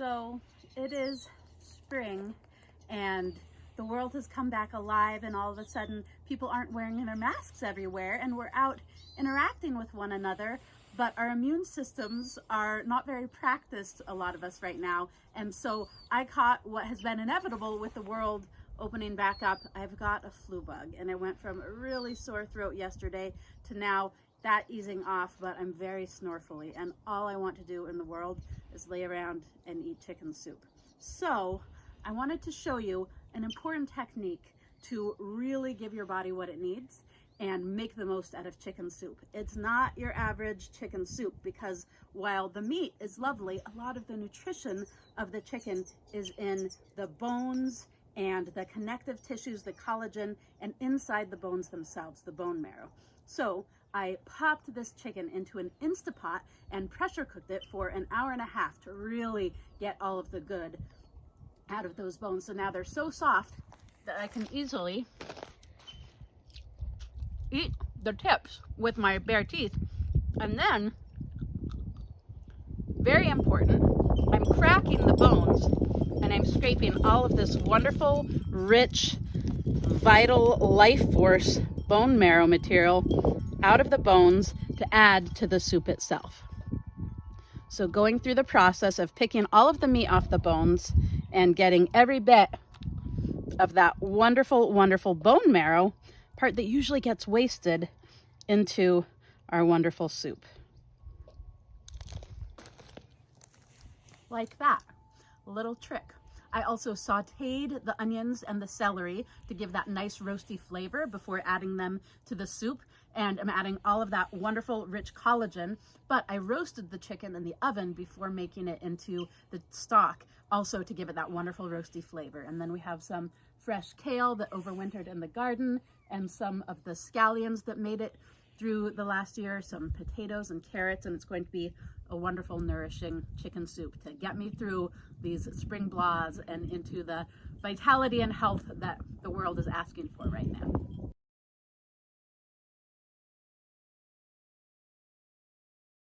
So it is spring and the world has come back alive, and all of a sudden people aren't wearing their masks everywhere and we're out interacting with one another, but our immune systems are not very practiced, a lot of us right now. And so I caught what has been inevitable with the world opening back up. I've got a flu bug, and it went from a really sore throat yesterday to now that easing off, but I'm very snorefully, and all I want to do in the world is lay around and eat chicken soup. So I wanted to show you an important technique to really give your body what it needs and make the most out of chicken soup. It's not your average chicken soup, because while the meat is lovely, a lot of the nutrition of the chicken is in the bones and the connective tissues, the collagen, and inside the bones themselves, the bone marrow. So I popped this chicken into an Instapot and pressure cooked it for an hour and a half to really get all of the good out of those bones. So now they're so soft that I can easily eat the tips with my bare teeth. And then, very important, I'm cracking the bones and I'm scraping all of this wonderful, rich, vital life force bone marrow material out of the bones to add to the soup itself. So going through the process of picking all of the meat off the bones and getting every bit of that wonderful, wonderful bone marrow, part that usually gets wasted, into our wonderful soup. Like that. A little trick. I also sauteed the onions and the celery to give that nice roasty flavor before adding them to the soup. And I'm adding all of that wonderful rich collagen, but I roasted the chicken in the oven before making it into the stock, also to give it that wonderful roasty flavor. And then we have some fresh kale that overwintered in the garden, and some of the scallions that made it through the last year, some potatoes and carrots, and it's going to be a wonderful, nourishing chicken soup to get me through these spring blahs and into the vitality and health that the world is asking for right now.